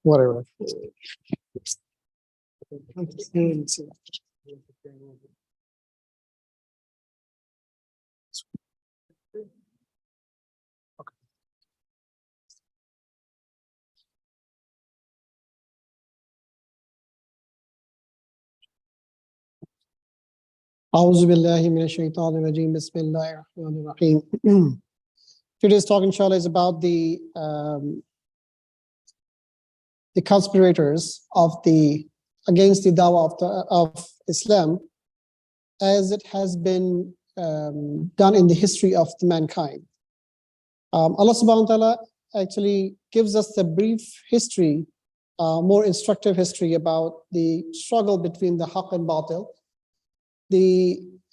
Whatever. أعوذ بالله من الشيطان الرجيم بسم الله الرحمن الرحيم. Today's talk, inshallah, is about the conspirators against the dawah of Islam, as it has been done in the history of mankind. Allah subhanahu wa ta'ala actually gives us the brief history, more instructive history about the struggle between the haqq and batil,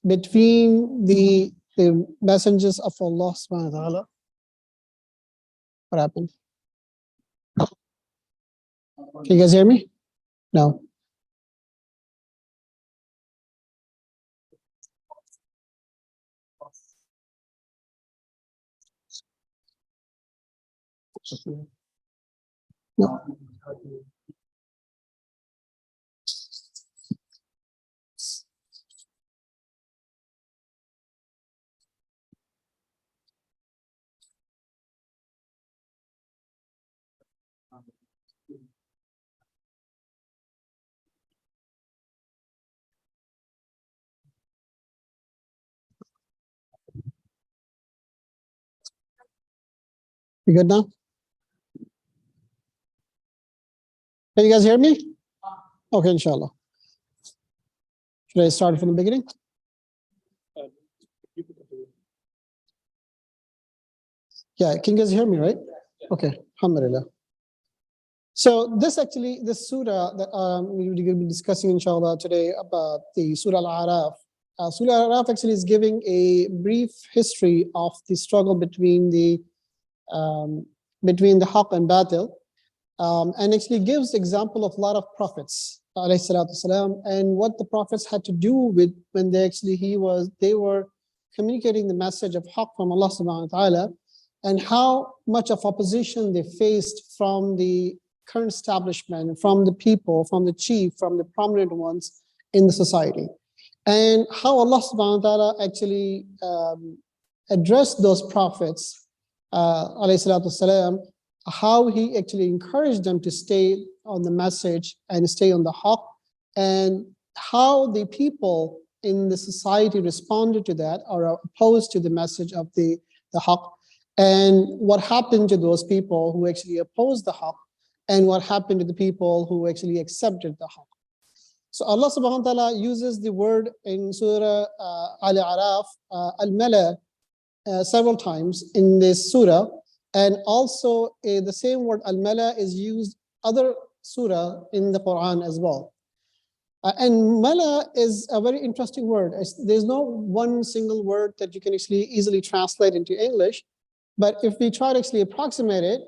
between the messengers of Allah subhanahu wa ta'ala. What happened? Can you guys hear me? No. No. You good now? Can you guys hear me? Okay, inshallah. Should I start from the beginning? Yeah, can you guys hear me, right? Okay, alhamdulillah. So this surah that we're going to be discussing, inshallah, today about the Surah Al-A'raf. Surah Al-A'raf actually is giving a brief history of the struggle between the haqq and batil, and actually gives example of a lot of prophets, والسلام, and what the prophets had to do with when they were communicating the message of haqq from Allah subhanahu wa ta'ala, and how much of opposition they faced from the current establishment, from the people, from the chief, from the prominent ones in the society, and how Allah subhanahu wa ta'ala actually addressed those prophets, والسلام, how he actually encouraged them to stay on the message and stay on the haqq, and how the people in the society responded to that or opposed to the message of the haqq, and what happened to those people who actually opposed the haqq, and what happened to the people who actually accepted the haqq. So Allah subhanahu wa ta'ala uses the word in Surah Al-A'raf, al-mala, several times in this surah, and also the same word al-mala is used other surah in the Quran as well. And mala is a very interesting word. There's no one single word that you can actually easily translate into English, but if we try to actually approximate it,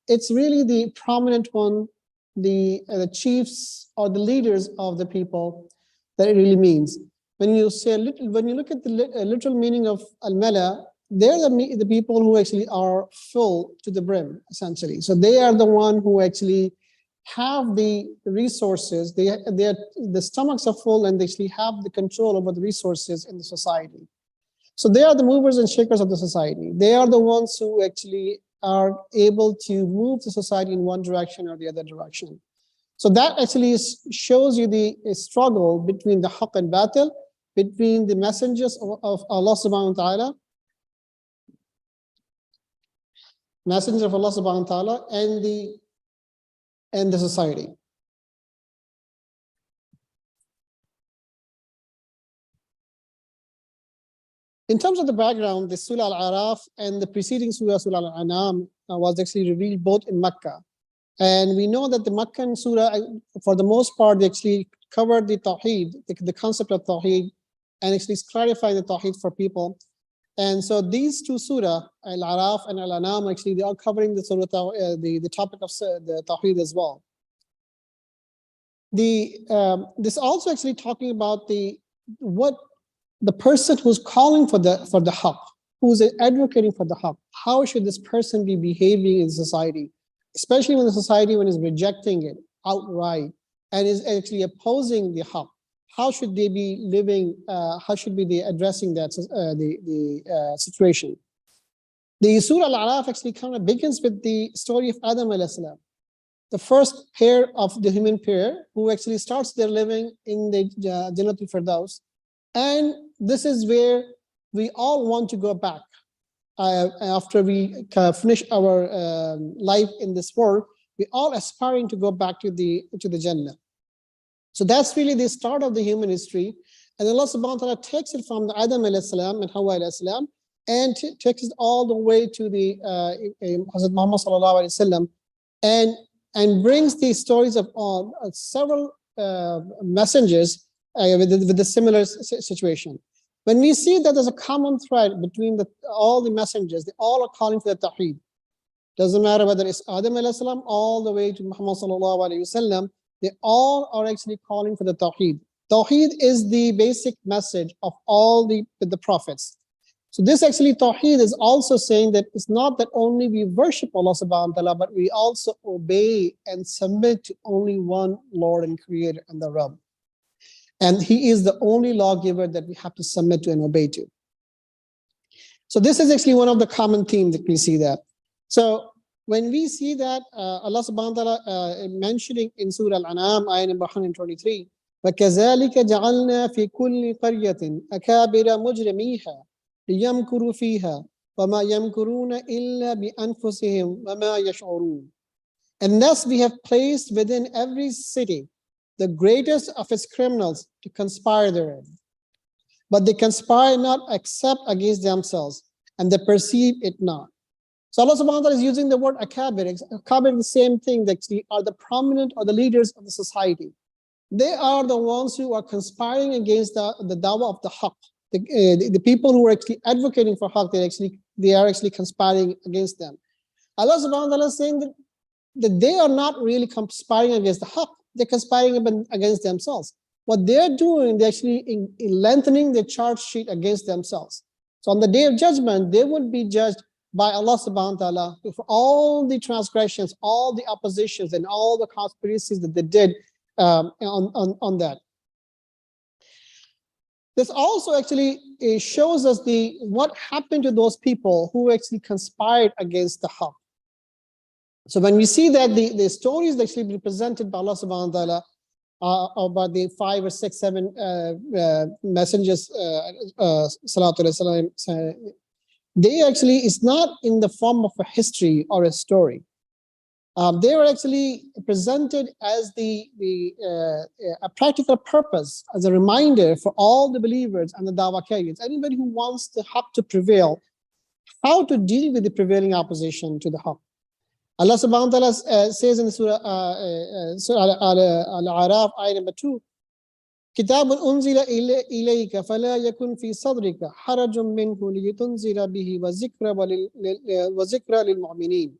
it's really the prominent one, the chiefs or the leaders of the people that it really means. When you look at the literal meaning of al-mala, they're the people who actually are full to the brim, essentially. So they are the one who actually have the resources. The stomachs are full, and they actually have the control over the resources in the society. So they are the movers and shakers of the society. They are the ones who actually are able to move the society in one direction or the other direction. So that actually shows you the struggle between the haqq and batil, between the messengers of Allah subhanahu wa ta'ala, messengers of Allah subhanahu wa ta'ala, and the society. In terms of the background, the Surah Al-Araf and the preceding Surah, Surah Al-An'am, was actually revealed both in Mecca. And we know that the Meccan Surah, for the most part, they actually covered the Tawheed, the concept of Tawheed, and actually clarify the Tawheed for people. And so these two Surah, Al-Araf and Al-An'am, actually they are covering the Surah, the topic of the Tawheed as well. This also actually talking about the person who's calling for the haqq, who's advocating for the haqq. How should this person be behaving in society, especially when the society is rejecting it outright and is actually opposing the haqq? How should they be living? How should be they addressing that situation? The Surah Al-Araf actually kind of begins with the story of Adam alayhi salam, the first pair of the human pair who actually starts their living in the Jannatul Firdaus. And this is where we all want to go back after we finish our life in this world. We all aspiring to go back to the Jannah. So that's really the start of the human history. And Allah subhanahu wa ta'ala takes it from the Adam alayhi salam and Hawa alayhi salam and takes it all the way to the Hazrat Muhammad sallallahu alayhi wasallam and brings the stories of several messengers with the similar situation. When we see that there's a common thread between all the messengers, they all are calling for the Tawheed. Doesn't matter whether it's Adam alayhi salam all the way to Muhammad sallallahu alayhi wasallam, they all are actually calling for the Tawheed. Tawheed is the basic message of all the prophets. So this actually Tawheed is also saying that it's not that only we worship Allah subhanahu wa ta'ala, but we also obey and submit to only one Lord and Creator and the Rabb. And He is the only lawgiver that we have to submit to and obey to. So this is actually one of the common themes that we see that. So when we see that Allah subhanahu wa ta'ala mentioning in Surah Al-An'am, ayah number 123, وَكَذَلِكَ جَعَلْنَا فِي كُلِّ قَرْيَةٍ أَكَابِرَ مُجْرِمِيهَا لِيَمْكُرُوا فِيهَا وَمَا يَمْكُرُونَ إِلَّا بِأَنفُسِهِمْ وَمَا يَشْعُرُونَ. And thus we have placed within every city the greatest of its criminals to conspire therein. But they conspire not except against themselves, and they perceive it not. So Allah subhanahu wa ta'ala is using the word akabir. Akabir is the same thing, that they are the prominent or the leaders of the society. They are the ones who are conspiring against the dawah of the haqq. The people who are actually advocating for haqq, they are actually conspiring against them. Allah subhanahu wa ta'ala is saying that they are not really conspiring against the haqq, they're conspiring against themselves. What they're doing, they're actually lengthening the charge sheet against themselves. So on the day of judgment, they would be judged by Allah subhanahu wa ta'ala for all the transgressions, all the oppositions, and all the conspiracies that they did on that. This also actually shows us what happened to those people who actually conspired against the haqq. So when we see that the stories that actually been presented by Allah subhanahu wa ta'ala about the 5 or 6, 7 messengers, salatu alayhi salam, they actually is not in the form of a history or a story. They were actually presented as a practical purpose, as a reminder for all the believers and the dawah carriers, anybody who wants the haqq to prevail, how to deal with the prevailing opposition to the haqq. Allah subhanahu wa ta'ala says in Surah Al-Araf, ayah number 2, كتاب أنزل إليك فلا يكن في صدرك حرج منه لتنذر به وذكرى للمؤمنين.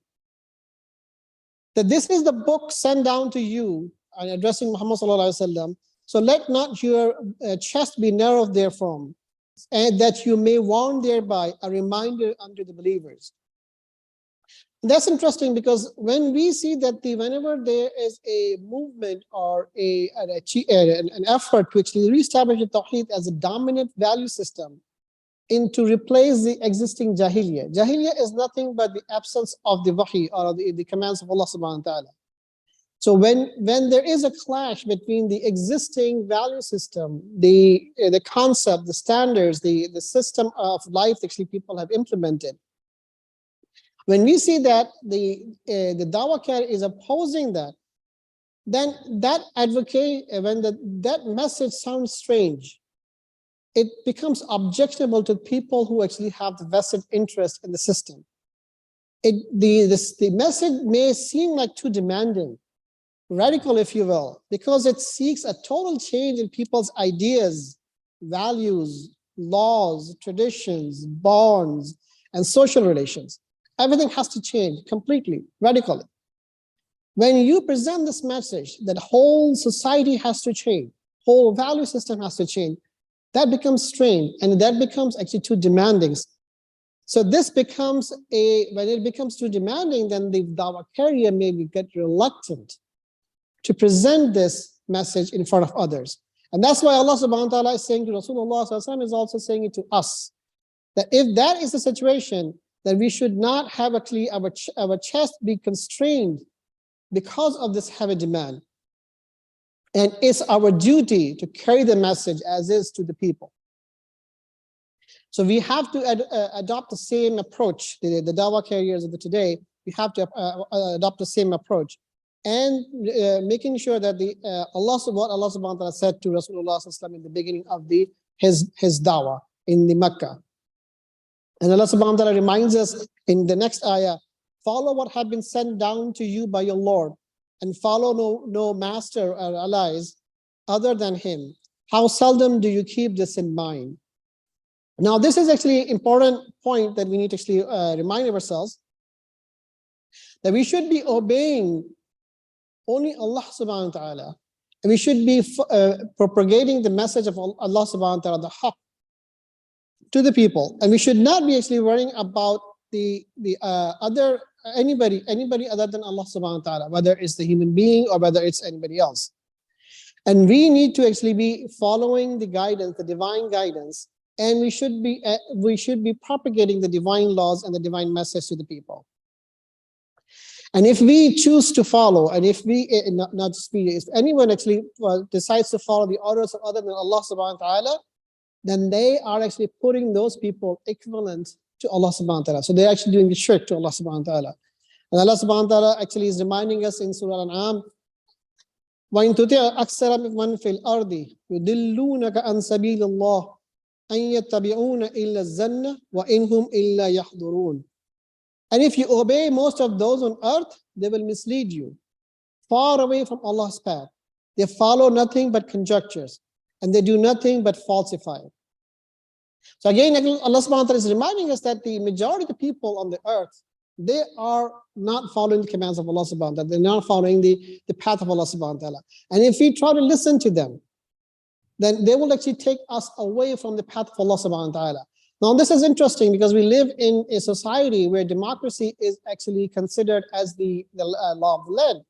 That this is the book sent down to you, and addressing Muhammad sallallahu alaihi wasallam. So let not your chest be narrowed therefrom, and that you may warn thereby a reminder unto the believers. That's interesting, because when we see that whenever there is a movement or an effort to actually reestablish the Tawheed as a dominant value system to replace the existing Jahiliyyah. Jahiliyyah is nothing but the absence of the wahi or the commands of Allah subhanahu wa ta'ala. So when there is a clash between the existing value system, the concept, the standards, the system of life that actually people have implemented, when we see that the dawah carrier is opposing that, then that advocate, when that message sounds strange, it becomes objectionable to people who actually have the vested interest in the system. The message may seem like too demanding, radical, if you will, because it seeks a total change in people's ideas, values, laws, traditions, bonds, and social relations. Everything has to change completely, radically. When you present this message that whole society has to change, whole value system has to change, that becomes strained, and that becomes actually too demanding. So this becomes when it becomes too demanding, then the dawah carrier maybe get reluctant to present this message in front of others. And that's why Allah subhanahu wa ta'ala is saying to Rasulullah sallallahu alaihi wasallam, is also saying it to us, that if that is the situation, then we should not have actually our chest be constrained because of this heavy demand. And it's our duty to carry the message as is to the people. So we have to adopt the same approach. The dawah carriers of the today, we have to adopt the same approach, and making sure that what Allah subhanahu wa ta'ala said to Rasulullah sallallahu alaihi wasallam in the beginning of his dawah in the Mecca. And Allah subhanahu wa ta'ala reminds us in the next ayah, follow what had been sent down to you by your Lord, and follow no master or allies other than him. How seldom do you keep this in mind? Now, this is actually an important point that we need to actually remind ourselves, that we should be obeying only Allah subhanahu wa ta'ala, and we should be propagating the message of Allah subhanahu wa ta'ala, the haqq, to the people, and we should not be actually worrying about anybody other than Allah subhanahu wa ta'ala, whether it's the human being or whether it's anybody else. And we need to actually be following the guidance, the divine guidance, and we should be propagating the divine laws and the divine message to the people. And if we choose to follow, and if we not just we, if anyone actually decides to follow the orders of other than Allah subhanahu wa ta'ala, then they are actually putting those people equivalent to Allah subhanahu wa ta'ala. So they're actually doing the shirk to Allah subhanahu wa ta'ala. And Allah subhanahu wa ta'ala actually is reminding us in Surah Al-An'am, وَإِن تُطِعْ أَكْثَرَ مِمَّنْ فِي الْأَرْضِ يُضِلُّونَكَ عَنْ سَبِيلِ اللَّهِ أَن يَتَّبِعُونَ إِلَّا الظَّنَّ وَإِنْهُمْ إِلَّا يَحْضُرُونَ. And if you obey most of those on earth, they will mislead you far away from Allah's path. They follow nothing but conjectures, and they do nothing but falsify. So again, Allah subhanahu wa ta'ala is reminding us that the majority of the people on the earth, they are not following the commands of Allah subhanahu wa ta'ala. They're not following the path of Allah subhanahu wa ta'ala. And if we try to listen to them, then they will actually take us away from the path of Allah subhanahu wa ta'ala. Now, this is interesting because we live in a society where democracy is actually considered as the law of the land.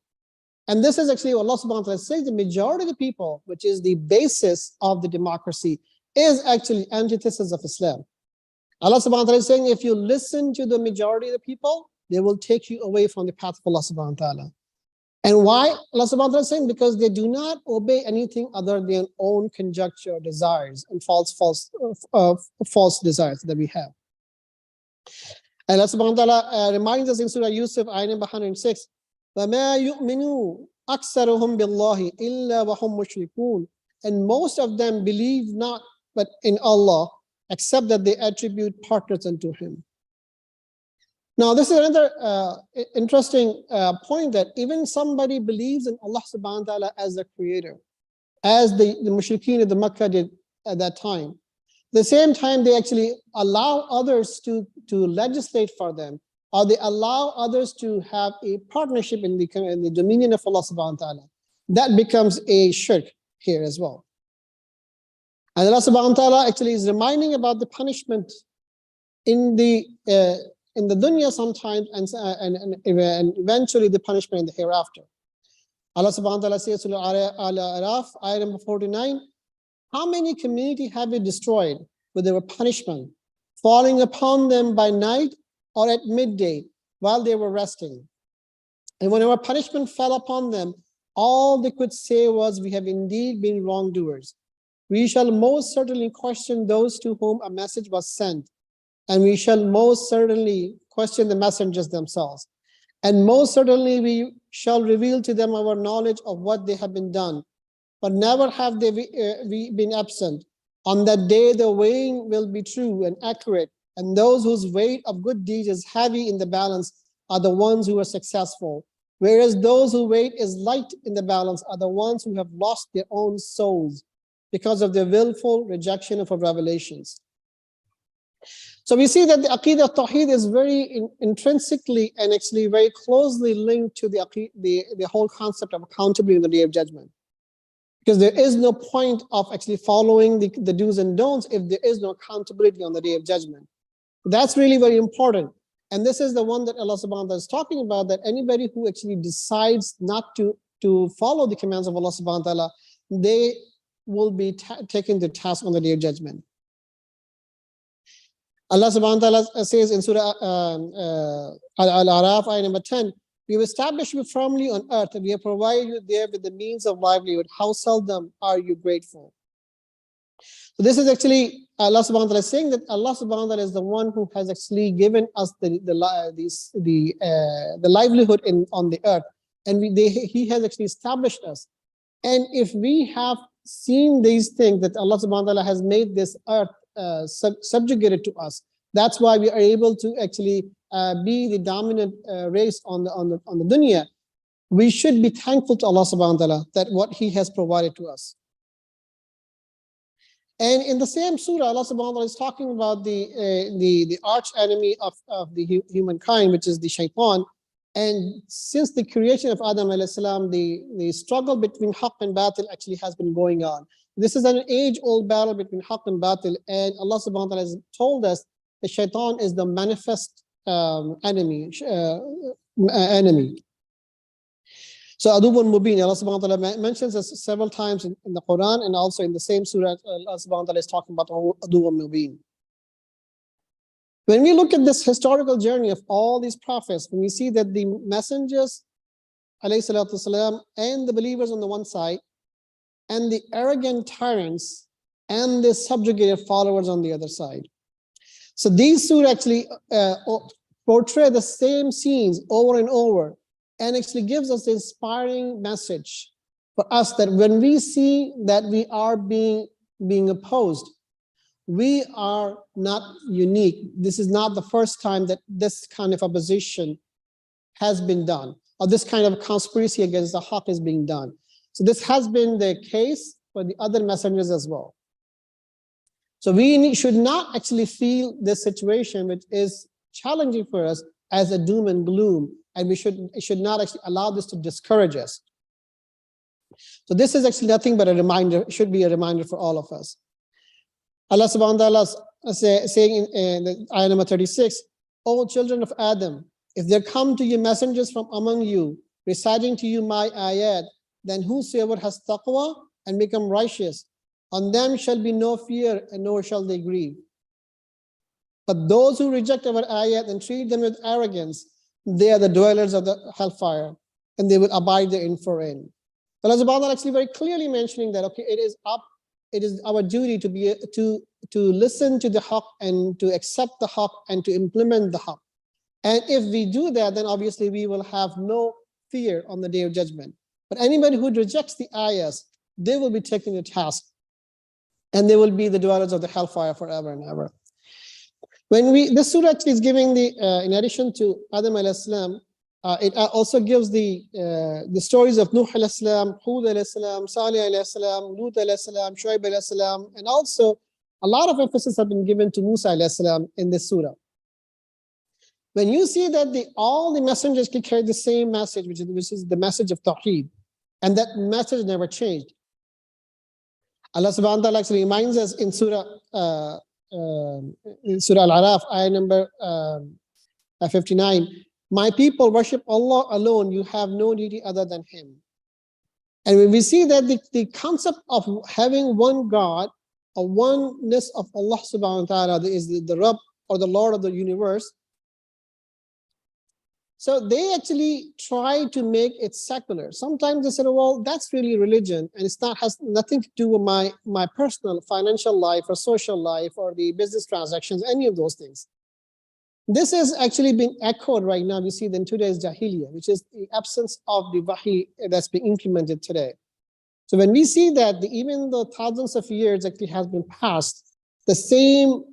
And this is actually what Allah subhanahu wa ta'ala says, the majority of the people, which is the basis of the democracy, is actually antithesis of Islam. Allah subhanahu wa ta'ala is saying, if you listen to the majority of the people, they will take you away from the path of Allah subhanahu wa ta'ala. And why? Allah subhanahu wa ta'ala is saying, because they do not obey anything other than their own conjecture, desires, and false desires that we have. And Allah subhanahu wa ta'ala reminds us in Surah Yusuf, ayah number 106, وَمَا يُؤْمِنُوا أَكْثَرُهُمْ بِاللَّهِ إِلَّا وَهُمْ مُشْرِكُونَ. And most of them believe not but in Allah, except that they attribute partners unto Him. Now, this is another interesting point, that even somebody believes in Allah subhanahu wa ta'ala as the creator, as the mushrikeen of the Makkah did at that time. At the same time, they actually allow others to legislate for them, or they allow others to have a partnership in the dominion of Allah subhanahu wa ta'ala. That becomes a shirk here as well. And Allah subhanahu wa ta'ala actually is reminding about the punishment in the dunya sometimes, and eventually the punishment in the hereafter. Allah subhanahu wa ta'ala says, Al-Araf, ayah number 49, how many community have we destroyed with their punishment, falling upon them by night or at midday while they were resting? And when our punishment fell upon them, all they could say was, we have indeed been wrongdoers. We shall most certainly question those to whom a message was sent, and we shall most certainly question the messengers themselves. And most certainly we shall reveal to them our knowledge of what they have been done. But never have we been absent On that day, the weighing will be true and accurate, and those whose weight of good deeds is heavy in the balance are the ones who are successful, whereas those whose weight is light in the balance are the ones who have lost their own souls because of their willful rejection of our revelations. So we see that the Aqidah of Tawheed is very intrinsically and actually very closely linked to the whole concept of accountability in the Day of Judgment. Because there is no point of actually following the do's and don'ts if there is no accountability on the Day of Judgment. That's really very important. And this is the one that Allah subhanahu wa ta'ala is talking about, that anybody who actually decides not to follow the commands of Allah subhanahu wa ta'ala, they will be taken to task on the Day of Judgment. Allah subhanahu wa ta'ala says in Surah Al-Araf, ayah number 10, we have established you firmly on earth and we have provided you there with the means of livelihood. How seldom are you grateful? So this is actually Allah subhanahu wa ta'ala saying that Allah subhanahu wa ta'ala is the one who has actually given us the livelihood on the earth, and He has actually established us. And if we have seen these things that Allah subhanahu wa ta'ala has made this earth subjugated to us, that's why we are able to actually be the dominant race on the dunya. We should be thankful to Allah subhanahu wa ta'ala that what He has provided to us. And in the same surah, Allah subhanahu wa ta'ala is talking about the arch enemy of the humankind, which is the shaitan. And since the creation of Adam alayhi salam, the struggle between haqq and batil actually has been going on. This is an age-old battle between haqq and batil, and Allah subhanahu wa ta'ala has told us that shaitan is the manifest enemy. So Aduwwun Mubin, Allah subhanahu wa ta'ala mentions this several times in the Quran, and also in the same surah, Allah subhanahu wa ta'ala is talking about Aduwwun Mubin. When we look at this historical journey of all these prophets, when we see that the messengers, alayhi salatu wasalam, and the believers on the one side, and the arrogant tyrants and the subjugated followers on the other side. So these surah actually portray the same scenes over and over, and actually gives us the inspiring message for us that when we see that we are being opposed, we are not unique. This is not the first time that this kind of opposition has been done, or this kind of conspiracy against the haqq is being done. So this has been the case for the other messengers as well. So we should not actually feel this situation, which is challenging for us, as a doom and gloom, and we should not actually allow this to discourage us. So this is actually nothing but a reminder, should be a reminder for all of us. Allah subhanahu wa ta'ala saying in ayah number 36, O children of Adam, if there come to you messengers from among you, reciting to you my ayat, then whosoever has taqwa and become righteous, on them shall be no fear and nor shall they grieve. But those who reject our ayat and treat them with arrogance, they are the dwellers of the hellfire, and they will abide therein forever. Allah subhanahu wa ta'ala actually very clearly mentioning that, okay, it is our duty to listen to the haqq and to accept the haqq and to implement the haqq. And if we do that, then obviously we will have no fear on the Day of Judgment. But anybody who rejects the ayahs, they will be taken to task, and they will be the dwellers of the hellfire forever and ever. This surah actually is giving in addition to Adam alayhi salam, it also gives the stories of Nuh alayhi salam, Hud alayhi salam, Salih alayhi salam, Lut alayhi salam, Shuaib alayhi salam, and also a lot of emphasis have been given to Musa alayhi salam in this surah. When you see that all the messengers can carry the same message, which is the message of Tawheed, and that message never changed. Allah subhanahu wa ta'ala actually reminds us in Surah Al-Araf, ayah number 59, my people worship Allah alone, you have no deity other than Him. And when we see that the concept of having one God, a oneness of Allah subhanahu wa ta'ala is the Rabb, or the Lord of the universe. So they actually try to make it secular. Sometimes they say, well, that's really religion, and has nothing to do with my personal financial life or social life or the business transactions, any of those things. This has actually been echoed right now. We see in today's Jahiliyyah, which is the absence of the Wahi that's being implemented today. So when we see that even though thousands of years actually has been passed, the same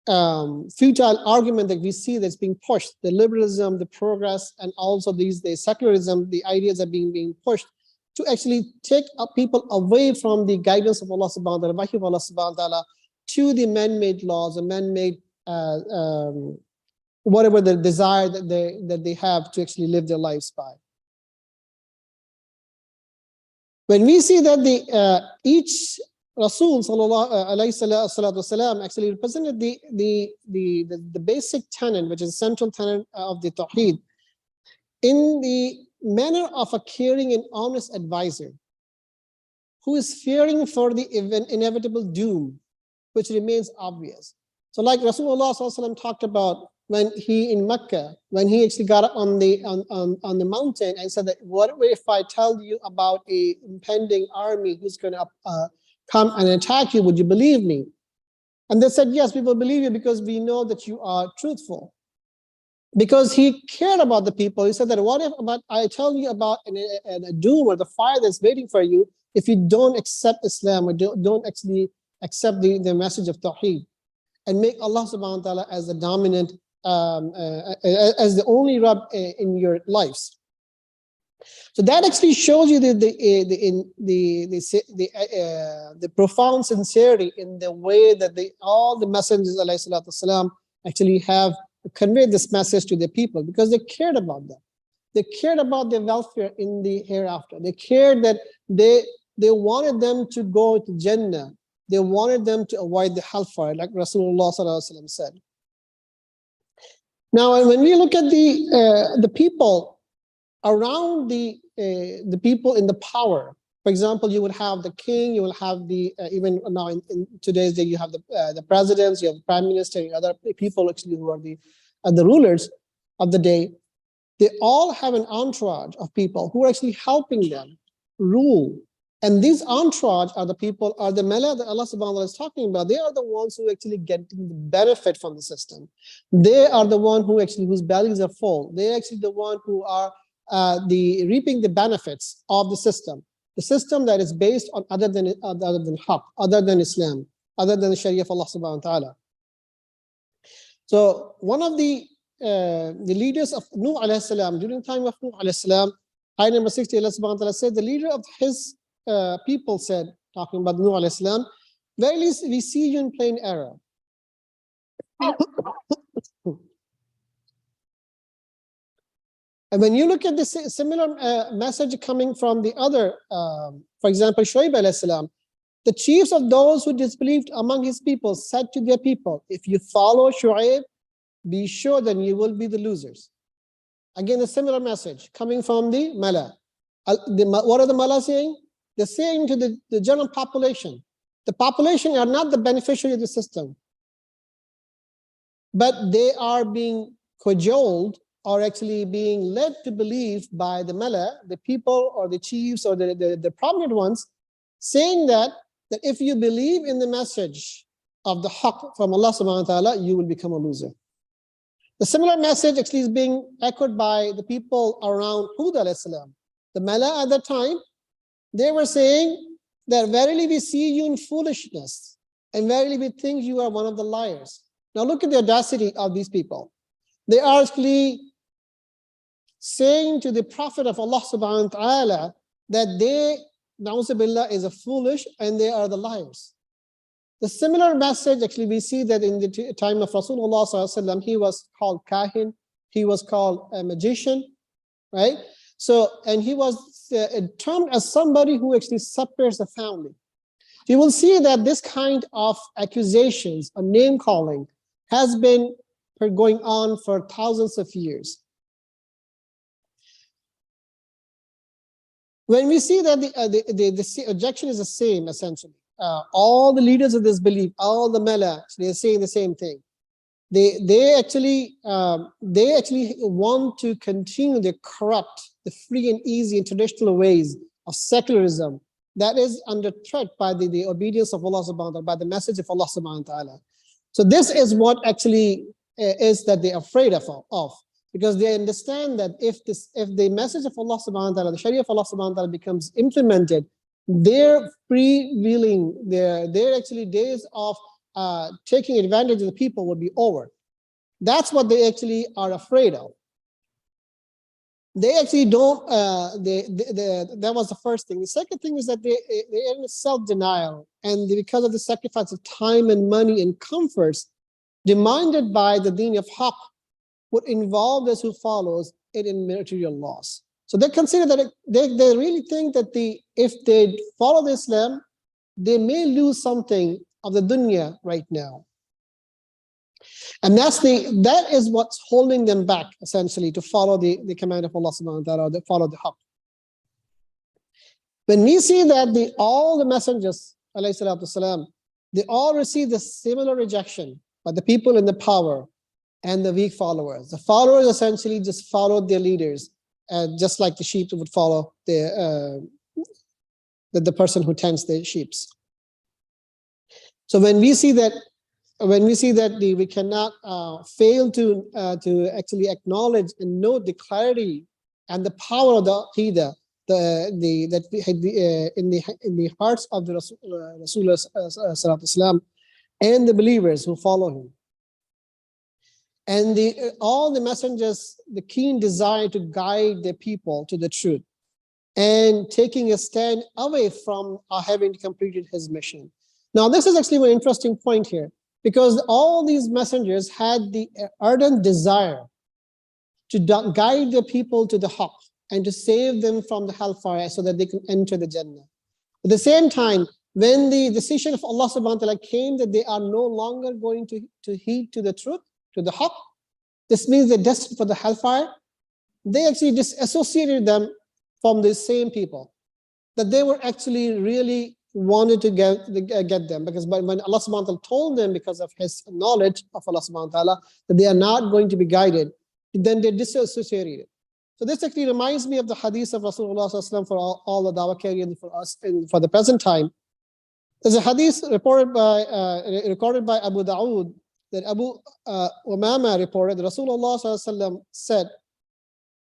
futile argument that we see that's being pushed, the liberalism, the progress, and also the secularism, the ideas are being pushed to actually take people away from the guidance of Allah subhanahu wa ta'ala, wahi of Allah subhanahu wa ta'ala, to the man-made laws, the man-made whatever the desire that they have to actually live their lives by. When we see that each Rasul sallallahu alayhi salatu wasalam actually represented the basic tenet, which is central tenet of the Tawheed, in the manner of a caring and honest advisor who is fearing for the inevitable doom, which remains obvious. So like Rasulullah sallallahu alayhi wasallam talked about when he in Mecca, when he actually got up on the mountain and said that, what if I tell you about a impending army who's going to come and attack you, would you believe me? And they said, yes, we will believe you because we know that you are truthful. Because he cared about the people. He said that, what if I tell you about a doom or the fire that's waiting for you if you don't accept Islam or don't actually accept the message of Tawheed and make Allah subhanahu wa ta'ala as the dominant, as the only Rabb in your lives. So that actually shows you the profound sincerity in the way that all the messengers alayhi salatu wasalam actually have conveyed this message to the people, because they cared about them. They cared about their welfare in the hereafter. They cared that they wanted them to go to Jannah. They wanted them to avoid the hellfire, like Rasulullah sallallahu alaihi wasallam said. Now, when we look at the people around the people in the power, for example, you would have the king, you will have even now in today's day, you have the presidents, you have the prime minister, and other people actually who are the rulers of the day. They all have an entourage of people who are actually helping them rule. And these entourage are the mala that Allah subhanahu wa ta'ala is talking about. They are the ones who actually get the benefit from the system. They are the one whose bellies are full. They're actually the one who are reaping the benefits of the system that is based on other than haqq, other than Islam, other than the Sharia of Allah subhanahu wa ta'ala. So one of the leaders of Nuh alayhi salam, during the time of Nuh alayhi salam, ayah number 60, Allah subhanahu wa ta'ala said, the leader of his people said, talking about Nuh alayhi salam, verily we see you in plain error. And when you look at the similar message coming from the other, for example, Shuaib alayhi salam, the chiefs of those who disbelieved among his people said to their people, if you follow Shuaib, be sure then you will be the losers. Again, a similar message coming from the Mala. What are the Mala saying? They're saying to the general population, the population are not the beneficiary of the system, but they are being cajoled or actually being led to believe by the Mala, the people or the chiefs or the prominent ones, saying that if you believe in the message of the haqq from Allah subhanahu wa ta'ala, you will become a loser. The similar message actually is being echoed by the people around Hud alayhi salam. The Mala at that time, they were saying that verily we see you in foolishness and verily we think you are one of the liars. Now look at the audacity of these people. They are actually saying to the Prophet of Allah subhanahu wa ta'ala that they, na'uzubillah, is a foolish and they are the liars. The similar message, actually, we see that in the time of Rasulullah sallallahu alaihi wasallam, he was called kahin, he was called a magician, right? So, and he was termed as somebody who actually separates the family. You will see that this kind of accusations or name calling has been going on for thousands of years. When we see that the objection is the same, essentially. All the leaders of this belief, all the Mala, they're saying the same thing. They actually want to continue the corrupt, the free and easy and traditional ways of secularism that is under threat by the obedience of Allah subhanahu wa ta'ala, by the message of Allah subhanahu wa ta'ala. So this is what actually is that they're afraid of, because they understand that if the message of Allah subhanahu wa ta'ala, the Sharia of Allah subhanahu wa ta'ala becomes implemented, their freewheeling, their actually days of taking advantage of the people would be over. That's what they actually are afraid of. They actually don't, that was the first thing. The second thing is that they're in self-denial, and because of the sacrifice of time and money and comforts demanded by the deen of haqq would involve those who follows it in material loss. So they consider that they really think that if they follow the Islam, they may lose something of the dunya right now. And that is what's holding them back, essentially, to follow the command of Allah subhanahu wa ta'ala, to follow the haqq. When we see that all the messengers, alayhi salatu wasalam, they all receive the similar rejection by the people in the power and the weak followers. The followers essentially just followed their leaders, just like the sheep would follow the person who tends the sheep. So when we see that we cannot fail to actually acknowledge and know the clarity and the power of the Aqidah in the hearts of the Rasulullah and the believers who follow him. And all the messengers, the keen desire to guide the people to the truth and taking a stand away from having completed his mission. Now, this is actually an interesting point here, because all these messengers had the ardent desire to guide the people to the haqq and to save them from the hellfire so that they can enter the Jannah. At the same time, when the decision of Allah subhanahu wa ta'ala came that they are no longer going to heed to the truth, to the haqq, this means they're destined for the hellfire, they actually disassociated them from the same people, that they were actually really wanted to get them, because when Allah subhanahu wa ta'ala told them, because of his knowledge of Allah subhanahu wa ta'ala, that they are not going to be guided, then they disassociated. So this actually reminds me of the hadith of Rasulullah for all the dawah carrying for us and for the present time. There's a hadith recorded by Abu Dawood that Abu Umama reported that Rasulullah said,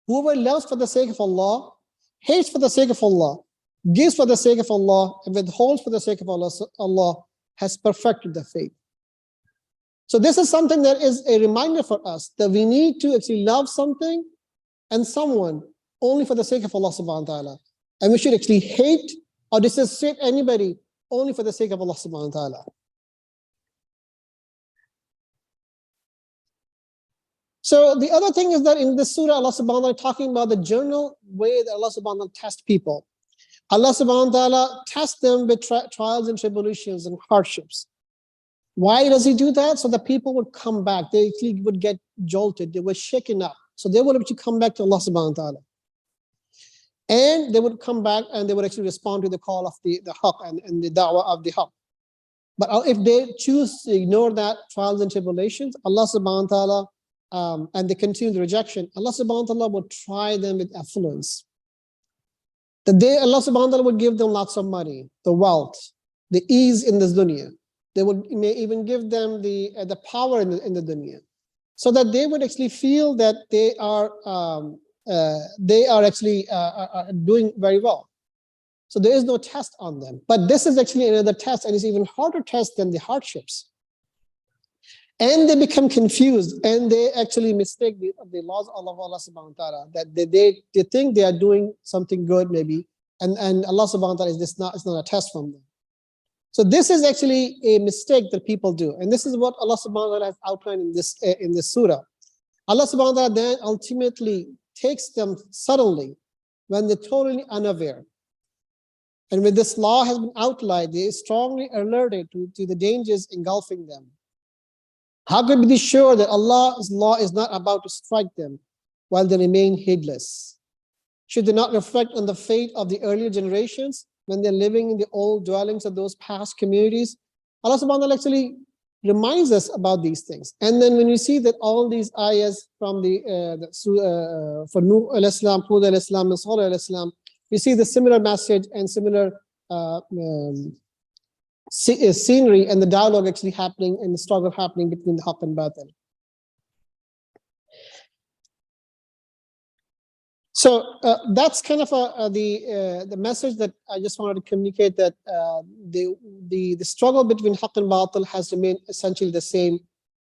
whoever loves for the sake of Allah, hates for the sake of Allah, gives for the sake of Allah, and withholds for the sake of Allah has perfected the faith. So this is something that is a reminder for us that we need to actually love something and someone only for the sake of Allah subhanahu wa ta'ala. And we should actually hate or disassociate anybody only for the sake of Allah subhanahu wa ta'ala. So the other thing is that in this surah, Allah subhanahu wa ta'ala is talking about the general way that Allah subhanahu wa ta'ala tests people. Allah subhanahu wa ta'ala tests them with trials and tribulations and hardships. Why does he do that? So that people would come back. They actually would get jolted. They were shaken up. So they would actually come back to Allah subhanahu wa ta'ala. And they would come back and they would actually respond to the call of the haqq and the da'wah of the haqq. But if they choose to ignore that trials and tribulations, Allah subhanahu wa ta'ala, and they continue the rejection, Allah subhanahu wa ta'ala would try them with affluence. Allah subhanahu wa ta'ala would give them lots of money, the wealth, the ease in this dunya. They may even give them the power in the dunya, so that they would actually feel that they are actually doing very well. So there is no test on them. But this is actually another test, and it's even harder test than the hardships. And they become confused, and they actually mistake the laws of Allah subhanahu wa ta'ala, that they think they are doing something good maybe, and Allah subhanahu wa ta'ala it's not a test from them. So this is actually a mistake that people do, and this is what Allah subhanahu wa ta'ala has outlined in this surah. Allah subhanahu wa ta'ala then ultimately takes them suddenly when they're totally unaware. And when this law has been outlined, they are strongly alerted to the dangers engulfing them. How could we be sure that Allah's law is not about to strike them while they remain heedless? Should they not reflect on the fate of the earlier generations when they're living in the old dwellings of those past communities? Allah subhanahu wa ta'ala actually reminds us about these things. And then when you see that all these ayahs from for Nuh al-Islam, Hud al-Islam, and Salih al-Islam, we see the similar message and similar scenery and the dialogue actually happening and the struggle happening between the haqq and batil. So that's kind of the message that I just wanted to communicate, that the struggle between haqq and batil has remained essentially the same,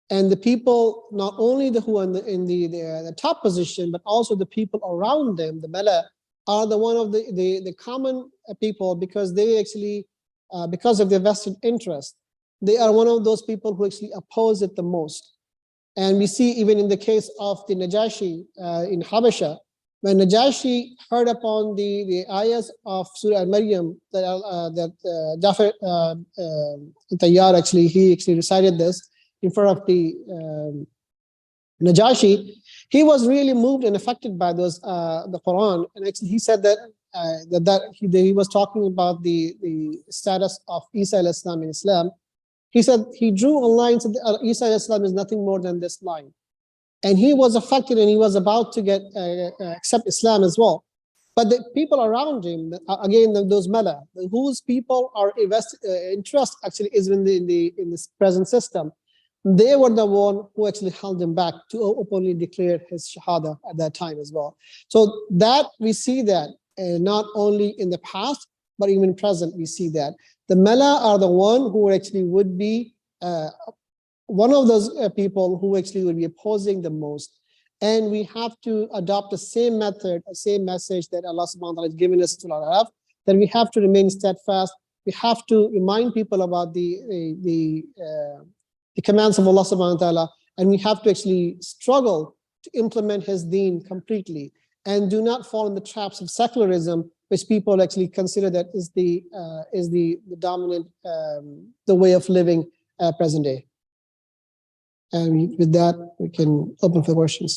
and the people, not only the who are in the top position, but also the people around them, the mala, are the one of the common people, because they actually because of their vested interest, they are one of those people who actually oppose it the most. And we see even in the case of the Najashi in Habasha, when Najashi heard upon the ayahs of Surah Al-Maryam, that Jafar Tayyar actually, he actually recited this in front of the Najashi, he was really moved and affected by those the Quran, and actually he said that he was talking about the status of Isa alayhi salam in Islam. He said he drew a line, said Isa alayhi salam is nothing more than this line, and he was affected, and he was about to get accept Islam as well. But the people around him, again, those mala, whose people are interest actually is in this present system, they were the one who actually held him back to openly declare his shahada at that time as well. So that we see that not only in the past, but even present, we see that the mala are the one who actually would be one of those people who actually would be opposing the most. And we have to adopt the same method, the same message that Allah subhanahu wa ta'ala has given us to Al-Araf, that we have to remain steadfast. We have to remind people about the commands of Allah subhanahu wa ta'ala, and we have to actually struggle to implement his deen completely, and do not fall in the traps of secularism, which people actually consider that is the dominant the way of living present day. And with that, we can open for questions.